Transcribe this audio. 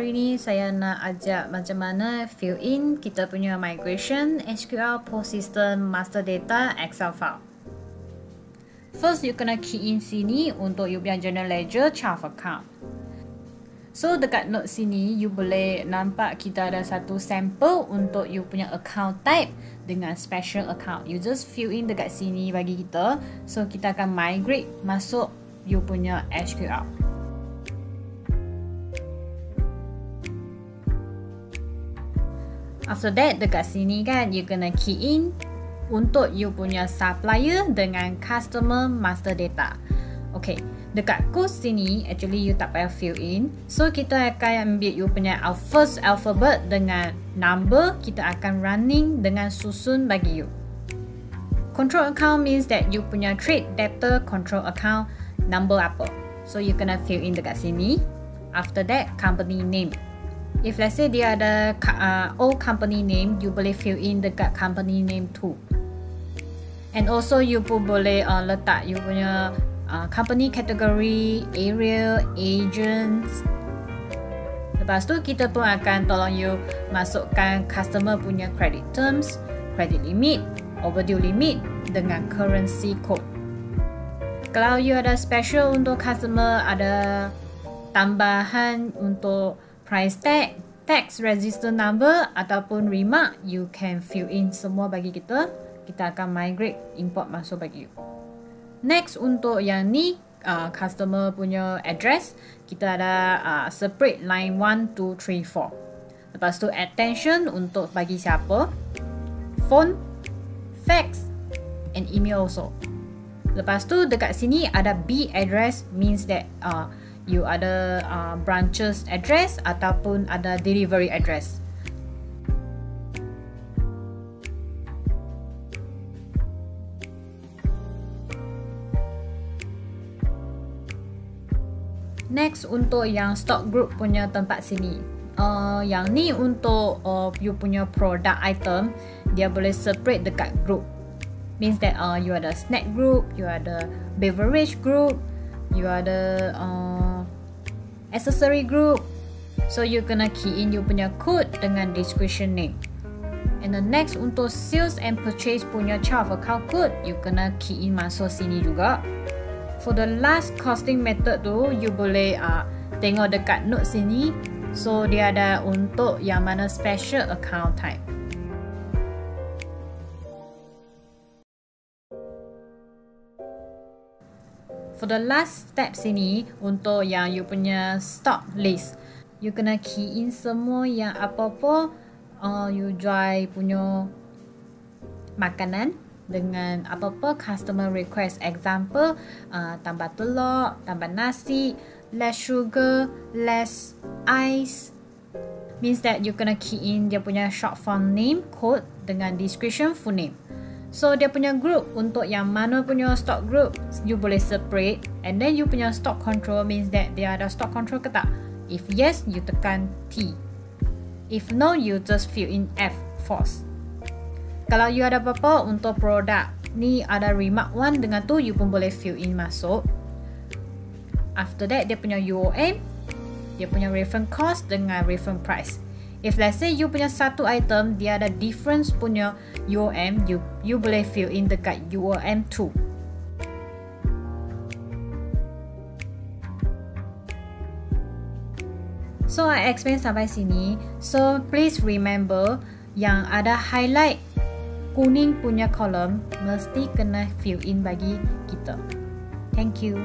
hari ni saya nak ajak macam mana fill in kita punya migration SQL POS system master data Excel file. First, you kena key in sini untuk you punya general ledger chart of account. So dekat note sini you boleh nampak kita ada satu sample untuk you punya account type dengan special account. You just fill in dekat sini bagi kita. So kita akan migrate masuk you punya SQL. After that, dekat sini kan, you kena key in untuk you punya supplier dengan customer master data. Okay, dekat code sini, actually you tak payah fill in. So, kita akan ambil you punya first alphabet dengan number. Kita akan running dengan susun bagi you. Control account means that you punya trade debtor control account number apa. So, you kena fill in dekat sini. After that, company name. If let's say dia ada old company name, you boleh fill in dekat company name too. And also you pun boleh letak you punya company category, area, agents. Lepas tu kita pun akan tolong you masukkan customer punya credit terms, credit limit, overdue limit dengan currency code. Kalau you ada special untuk customer, ada tambahan untuk price tag, tax register number ataupun remark, you can fill in semua bagi kita. Kita akan migrate, import masuk bagi you. Next, untuk yang ni customer punya address, kita ada separate line 1, 2, 3, 4. Lepas tu attention untuk bagi siapa, phone, fax and email also. Lepas tu dekat sini ada B address, means that you ada branches address ataupun ada delivery address. Next, untuk yang stock group punya tempat sini. Yang ni untuk you punya product item, dia boleh separate dekat group. Means that you ada snack group, you ada beverage group, you ada accessory group. So you kena key in you punya code dengan description name. And the next, untuk sales and purchase punya chart of account code, you kena key in masuk sini juga. For the last costing method tu, you boleh tengok dekat note sini. So dia ada untuk yang mana special account type. For the last step sini, untuk yang you punya stock list, you kena key in semua yang apa-apa you jual punya makanan dengan apa-apa customer request. Example, tambah telur, tambah nasi, less sugar, less ice. Means that you kena key in dia punya short form name, code dengan description full name. So dia punya group, untuk yang mana punya stock group, you boleh separate. And then you punya stock control means that dia ada stock control ke tak. If yes, you tekan T. If no, you just fill in F, false. Kalau you ada apa-apa untuk produk ni, ada remark 1 dengan tu, you pun boleh fill in masuk. After that, dia punya UOM, dia punya reference cost dengan reference price. If let's say you punya satu item, dia ada difference punya UOM, you boleh fill in dekat UOM 2. So I explain sampai sini. So please remember, yang ada highlight kuning punya kolom mesti kena fill in bagi kita. Thank you.